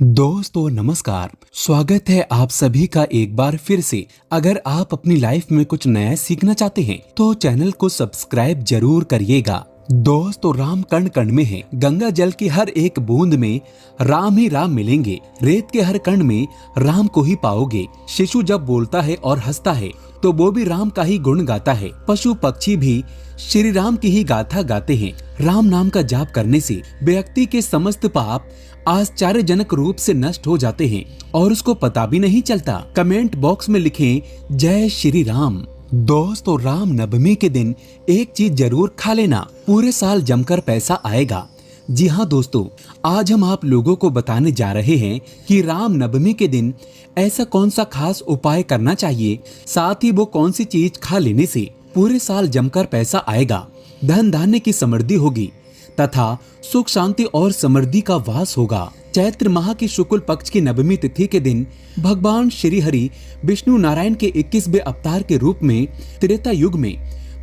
दोस्तों नमस्कार। स्वागत है आप सभी का एक बार फिर से। अगर आप अपनी लाइफ में कुछ नया सीखना चाहते हैं तो चैनल को सब्सक्राइब जरूर करिएगा। दोस्तों राम कण कण में है, गंगा जल की हर एक बूंद में राम ही राम मिलेंगे, रेत के हर कण में राम को ही पाओगे। शिशु जब बोलता है और हंसता है तो वो भी राम का ही गुण गाता है। पशु पक्षी भी श्री राम की ही गाथा गाते हैं। राम नाम का जाप करने से व्यक्ति के समस्त पाप आश्चर्यजनक रूप से नष्ट हो जाते हैं और उसको पता भी नहीं चलता। कमेंट बॉक्स में लिखें जय श्री राम। दोस्तों राम नवमी के दिन एक चीज जरूर खा लेना, पूरे साल जमकर पैसा आएगा। जी हाँ दोस्तों, आज हम आप लोगों को बताने जा रहे हैं कि राम नवमी के दिन ऐसा कौन सा खास उपाय करना चाहिए, साथ ही वो कौन सी चीज खा लेने से पूरे साल जमकर पैसा आएगा, धन धान्य की समृद्धि होगी तथा सुख शांति और समृद्धि का वास होगा। चैत्र माह की शुक्ल पक्ष की नवमी तिथि के दिन भगवान श्री हरि विष्णु नारायण के 21वें अवतार के रूप में त्रेता युग में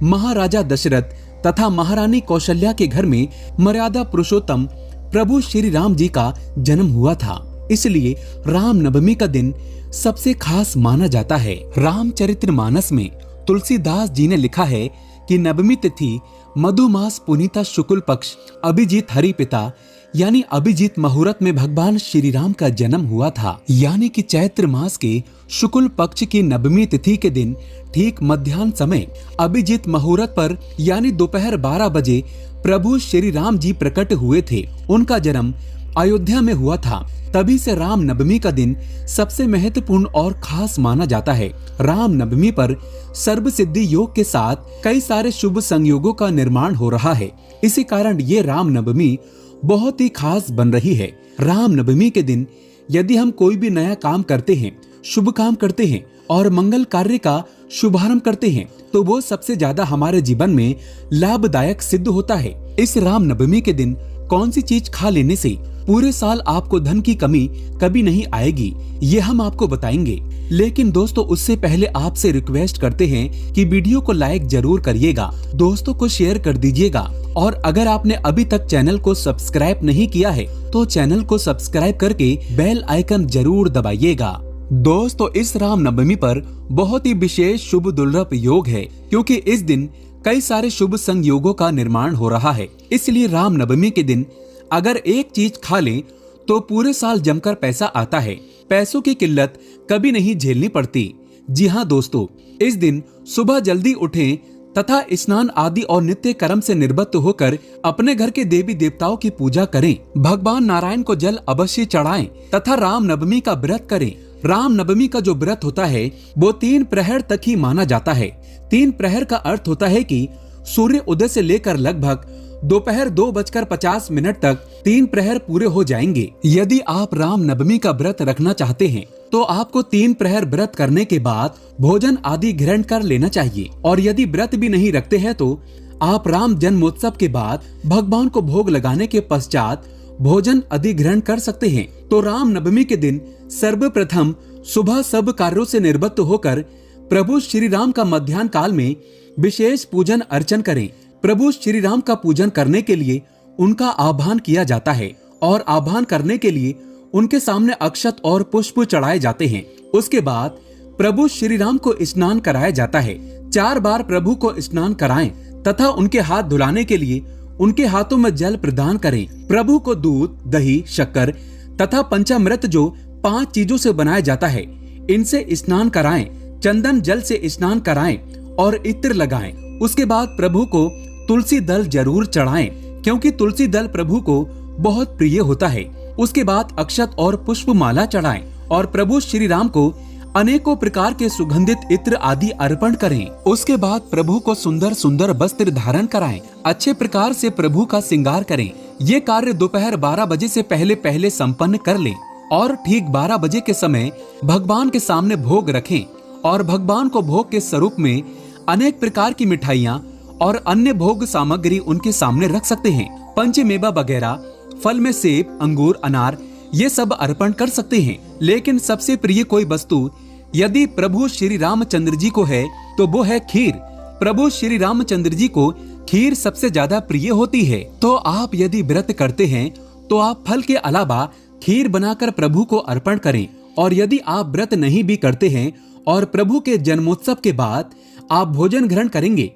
महाराजा दशरथ तथा महारानी कौशल्या के घर में मर्यादा पुरुषोत्तम प्रभु श्री राम जी का जन्म हुआ था। इसलिए राम नवमी का दिन सबसे खास माना जाता है। रामचरितमानस में तुलसीदास जी ने लिखा है कि नवमी तिथि मधुमास पुनीता शुक्ल पक्ष अभिजीत हरि पिता यानी अभिजीत मुहूर्त में भगवान श्री राम का जन्म हुआ था। यानी कि चैत्र मास के शुक्ल पक्ष की नवमी तिथि के दिन ठीक मध्याह्न समय अभिजीत मुहूर्त पर यानी दोपहर 12 बजे प्रभु श्री राम जी प्रकट हुए थे। उनका जन्म अयोध्या में हुआ था। तभी से राम नवमी का दिन सबसे महत्वपूर्ण और खास माना जाता है। राम नवमी पर सर्व सिद्धि योग के साथ कई सारे शुभ संयोगों का निर्माण हो रहा है। इसी कारण ये राम नवमी बहुत ही खास बन रही है। राम नवमी के दिन यदि हम कोई भी नया काम करते हैं, शुभ काम करते हैं और मंगल कार्य का शुभारंभ करते हैं तो वो सबसे ज्यादा हमारे जीवन में लाभदायक सिद्ध होता है। इस राम नवमी के दिन कौन सी चीज खा लेने से पूरे साल आपको धन की कमी कभी नहीं आएगी, ये हम आपको बताएंगे। लेकिन दोस्तों उससे पहले आपसे रिक्वेस्ट करते हैं कि वीडियो को लाइक जरूर करिएगा, दोस्तों को शेयर कर दीजिएगा और अगर आपने अभी तक चैनल को सब्सक्राइब नहीं किया है तो चैनल को सब्सक्राइब करके बेल आइकन जरूर दबाइएगा। दोस्तों इस राम नवमी पर बहुत ही विशेष शुभ दुर्लभ योग है, क्योंकि इस दिन कई सारे शुभ संयोगों का निर्माण हो रहा है। इसलिए राम नवमी के दिन अगर एक चीज खा लें तो पूरे साल जमकर पैसा आता है। पैसों की किल्लत कभी नहीं झेलनी पड़ती। जी हाँ दोस्तों, इस दिन सुबह जल्दी उठें तथा स्नान आदि और नित्य कर्म से निवृत्त होकर अपने घर के देवी देवताओं की पूजा करें। भगवान नारायण को जल अवश्य चढ़ाएं तथा राम नवमी का व्रत करें। राम नवमी का जो व्रत होता है वो 3 प्रहर तक ही माना जाता है। 3 प्रहर का अर्थ होता है कि सूर्य उदय से लेकर लगभग दोपहर 2:50 तक 3 प्रहर पूरे हो जाएंगे। यदि आप राम नवमी का व्रत रखना चाहते हैं तो आपको 3 प्रहर व्रत करने के बाद भोजन आदि ग्रहण कर लेना चाहिए। और यदि व्रत भी नहीं रखते हैं तो आप राम जन्मोत्सव के बाद भगवान को भोग लगाने के पश्चात भोजन अधिग्रहण कर सकते हैं। तो राम नवमी के दिन सर्वप्रथम सुबह सब कार्यों से निवृत्त होकर प्रभु श्री राम का मध्याह्न काल में विशेष पूजन अर्चन करें। प्रभु श्री राम का पूजन करने के लिए उनका आह्वान किया जाता है और आह्वान करने के लिए उनके सामने अक्षत और पुष्प चढ़ाए जाते हैं। उसके बाद प्रभु श्री राम को स्नान कराया जाता है। 4 बार प्रभु को स्नान कराएं तथा उनके हाथ धुलाने के लिए उनके हाथों में जल प्रदान करें। प्रभु को दूध, दही, शक्कर तथा पंचामृत जो 5 चीजों से बनाया जाता है इनसे स्नान कराएं। चंदन जल से स्नान कराएं और इत्र लगाएं। उसके बाद प्रभु को तुलसी दल जरूर चढ़ाएं, क्योंकि तुलसी दल प्रभु को बहुत प्रिय होता है। उसके बाद अक्षत और पुष्प माला चढ़ाएं और प्रभु श्री राम को अनेकों प्रकार के सुगंधित इत्र आदि अर्पण करें। उसके बाद प्रभु को सुंदर सुंदर वस्त्र धारण कराएं। अच्छे प्रकार से प्रभु का श्रृंगार करें। ये कार्य दोपहर 12 बजे से पहले पहले संपन्न कर लें और ठीक 12 बजे के समय भगवान के सामने भोग रखें और भगवान को भोग के स्वरूप में अनेक प्रकार की मिठाइयाँ और अन्य भोग सामग्री उनके सामने रख सकते हैं। पंचमेवा वगैरह, फल में सेब, अंगूर, अनार ये सब अर्पण कर सकते हैं। लेकिन सबसे प्रिय कोई वस्तु यदि प्रभु श्री रामचंद्र जी को है तो वो है खीर। प्रभु श्री रामचंद्र जी को खीर सबसे ज्यादा प्रिय होती है। तो आप यदि व्रत करते हैं तो आप फल के अलावा खीर बनाकर प्रभु को अर्पण करें। और यदि आप व्रत नहीं भी करते हैं और प्रभु के जन्मोत्सव के बाद आप भोजन ग्रहण करेंगे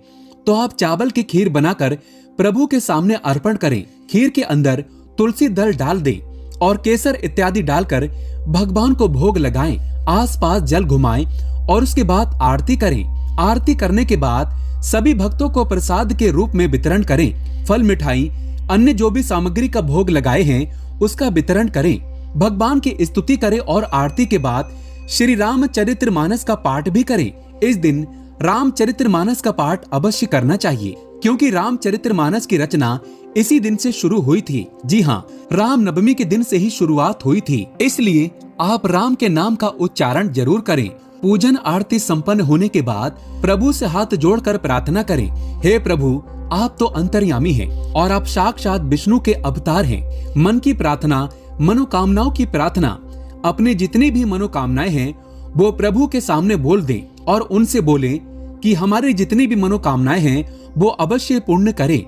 तो आप चावल की खीर बनाकर प्रभु के सामने अर्पण करें। खीर के अंदर तुलसी दल डाल दें और केसर इत्यादि डालकर भगवान को भोग लगाएं। आसपास जल घुमाएं और उसके बाद आरती करें। आरती करने के बाद सभी भक्तों को प्रसाद के रूप में वितरण करें। फल, मिठाई, अन्य जो भी सामग्री का भोग लगाए हैं उसका वितरण करें। भगवान की स्तुति करें और आरती के बाद श्री रामचरितमानस का पाठ भी करें। इस दिन रामचरितमानस का पाठ अवश्य करना चाहिए क्योंकि रामचरितमानस की रचना इसी दिन से शुरू हुई थी। जी हाँ, राम नवमी के दिन से ही शुरुआत हुई थी, इसलिए आप राम के नाम का उच्चारण जरूर करें। पूजन आरती संपन्न होने के बाद प्रभु से हाथ जोड़कर प्रार्थना करें, हे प्रभु, आप तो अंतर्यामी हैं और आप साक्षात विष्णु के अवतार हैं। मन की प्रार्थना, मनोकामनाओं की प्रार्थना, अपनी जितनी भी मनोकामनाएं हैं वो प्रभु के सामने बोल दें और उनसे बोलें कि हमारी जितनी भी मनोकामनाएं हैं वो अवश्य पूर्ण करें।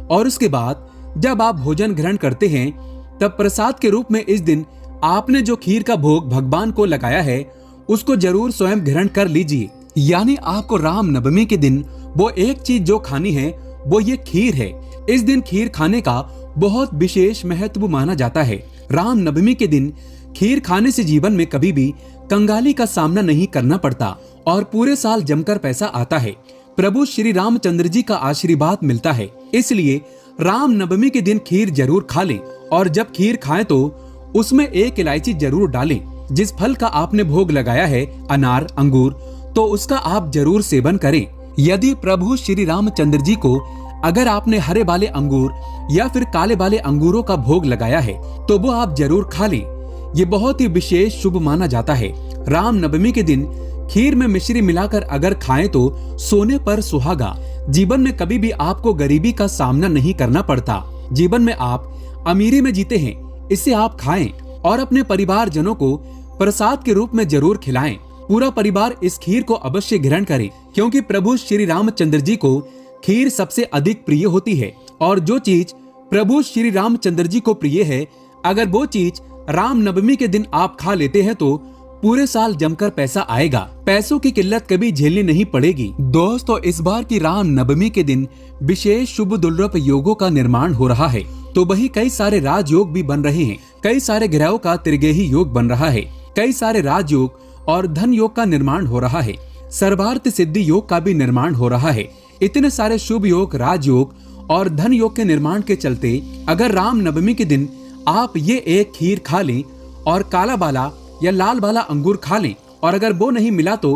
और उसके बाद जब आप भोजन ग्रहण करते हैं तब प्रसाद के रूप में इस दिन आपने जो खीर का भोग भगवान को लगाया है उसको जरूर स्वयं ग्रहण कर लीजिए। यानी आपको राम नवमी के दिन वो एक चीज जो खानी है वो ये खीर है। इस दिन खीर खाने का बहुत विशेष महत्व माना जाता है। राम नवमी के दिन खीर खाने से जीवन में कभी भी कंगाली का सामना नहीं करना पड़ता और पूरे साल जमकर पैसा आता है। प्रभु श्री रामचंद्र जी का आशीर्वाद मिलता है। इसलिए राम नवमी के दिन खीर जरूर खा लें और जब खीर खाएं तो उसमें एक इलायची जरूर डालें। जिस फल का आपने भोग लगाया है, अनार, अंगूर, तो उसका आप जरूर सेवन करें। यदि प्रभु श्री रामचंद्र जी को अगर आपने हरे वाले अंगूर या फिर काले वाले अंगूरों का भोग लगाया है तो वो आप जरूर खा लें। ये बहुत ही विशेष शुभ माना जाता है। राम नवमी के दिन खीर में मिश्री मिलाकर अगर खाएं तो सोने पर सुहागा। जीवन में कभी भी आपको गरीबी का सामना नहीं करना पड़ता। जीवन में आप अमीरी में जीते हैं। इसे आप खाएं और अपने परिवार जनों को प्रसाद के रूप में जरूर खिलाएं। पूरा परिवार इस खीर को अवश्य ग्रहण करे क्योंकि प्रभु श्री रामचंद्र जी को खीर सबसे अधिक प्रिय होती है। और जो चीज प्रभु श्री रामचंद्र जी को प्रिय है, अगर वो चीज राम नवमी के दिन आप खा लेते हैं तो पूरे साल जमकर पैसा आएगा। पैसों की किल्लत कभी झेलनी नहीं पड़ेगी। दोस्तों, इस बार की राम नवमी के दिन विशेष शुभ दुर्लभ योगों का निर्माण हो रहा है, तो वही कई सारे राजयोग भी बन रहे हैं। कई सारे ग्रहों का त्रिगेही योग बन रहा है। कई सारे राजयोग और धन योग का निर्माण हो रहा है। सर्वार्थ सिद्धि योग का भी निर्माण हो रहा है। इतने सारे शुभ योग, राजयोग और धन योग के निर्माण के चलते अगर राम नवमी के दिन आप ये एक खीर खा लें और काला वाला या लाल वाला अंगूर खा लें और अगर वो नहीं मिला तो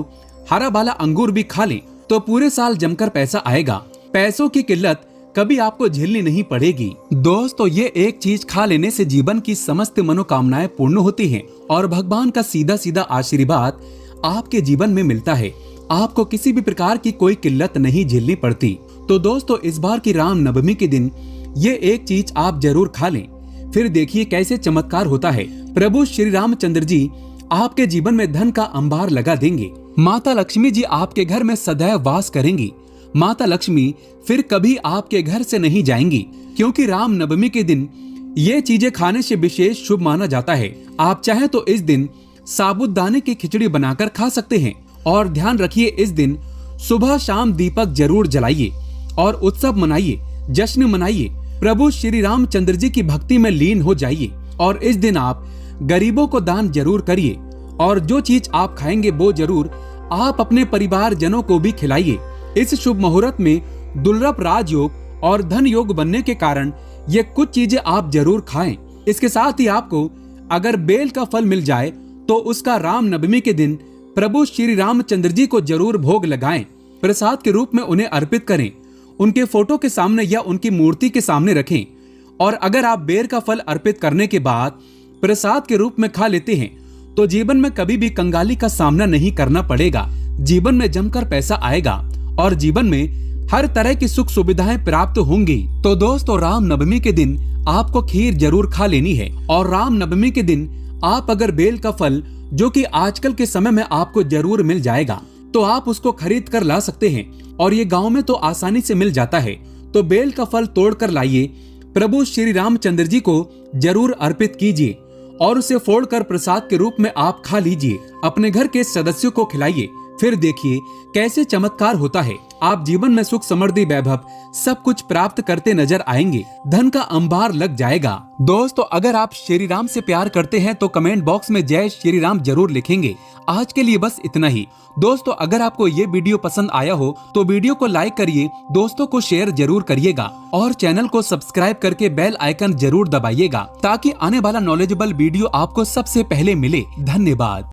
हरा वाला अंगूर भी खा लें तो पूरे साल जमकर पैसा आएगा। पैसों की किल्लत कभी आपको झेलनी नहीं पड़ेगी। दोस्तों, ये एक चीज खा लेने से जीवन की समस्त मनोकामनाएं पूर्ण होती हैं और भगवान का सीधा सीधा आशीर्वाद आपके जीवन में मिलता है। आपको किसी भी प्रकार की कोई किल्लत नहीं झेलनी पड़ती। तो दोस्तों, इस बार की राम नवमी के दिन ये एक चीज आप जरूर खा लें, फिर देखिए कैसे चमत्कार होता है। प्रभु श्री रामचंद्र जी आपके जीवन में धन का अंबार लगा देंगे। माता लक्ष्मी जी आपके घर में सदैव वास करेंगी। माता लक्ष्मी फिर कभी आपके घर से नहीं जाएंगी क्योंकि राम नवमी के दिन ये चीजें खाने से विशेष शुभ माना जाता है। आप चाहे तो इस दिन साबूदाने की खिचड़ी बनाकर खा सकते हैं और ध्यान रखिए इस दिन सुबह शाम दीपक जरूर जलाइए और उत्सव मनाइए, जश्न मनाइए। प्रभु श्री रामचंद्र जी की भक्ति में लीन हो जाइए और इस दिन आप गरीबों को दान जरूर करिए और जो चीज आप खाएंगे वो जरूर आप अपने परिवार जनों को भी खिलाइए। इस शुभ मुहूर्त में दुर्लभ राजयोग और धन योग बनने के कारण ये कुछ चीजें आप जरूर खाएं। इसके साथ ही आपको अगर बेल का फल मिल जाए तो उसका राम नवमी के दिन प्रभु श्री रामचंद्र जी को जरूर भोग लगाएं। प्रसाद के रूप में उन्हें अर्पित करें। उनके फोटो के सामने या उनकी मूर्ति के सामने रखें। और अगर आप बेर का फल अर्पित करने के बाद प्रसाद के रूप में खा लेते हैं तो जीवन में कभी भी कंगाली का सामना नहीं करना पड़ेगा। जीवन में जमकर पैसा आएगा और जीवन में हर तरह की सुख सुविधाएं प्राप्त होंगी। तो दोस्तों, राम नवमी के दिन आपको खीर जरूर खा लेनी है और राम नवमी के दिन आप अगर बेल का फल, जो कि आजकल के समय में आपको जरूर मिल जाएगा, तो आप उसको खरीद कर ला सकते हैं और ये गांव में तो आसानी से मिल जाता है। तो बेल का फल तोड़ कर लाइए, प्रभु श्री रामचंद्र जी को जरूर अर्पित कीजिए और उसे फोड़कर प्रसाद के रूप में आप खा लीजिए। अपने घर के सदस्यों को खिलाइए, फिर देखिए कैसे चमत्कार होता है। आप जीवन में सुख, समृद्धि, वैभव सब कुछ प्राप्त करते नजर आएंगे। धन का अंबार लग जाएगा। दोस्तों, अगर आप श्री राम से प्यार करते हैं तो कमेंट बॉक्स में जय श्री राम जरूर लिखेंगे। आज के लिए बस इतना ही। दोस्तों, अगर आपको ये वीडियो पसंद आया हो तो वीडियो को लाइक करिए, दोस्तों को शेयर जरूर करिएगा और चैनल को सब्सक्राइब करके बेल आइकन जरूर दबाइएगा ताकि आने वाला नॉलेजेबल वीडियो आपको सबसे पहले मिले। धन्यवाद।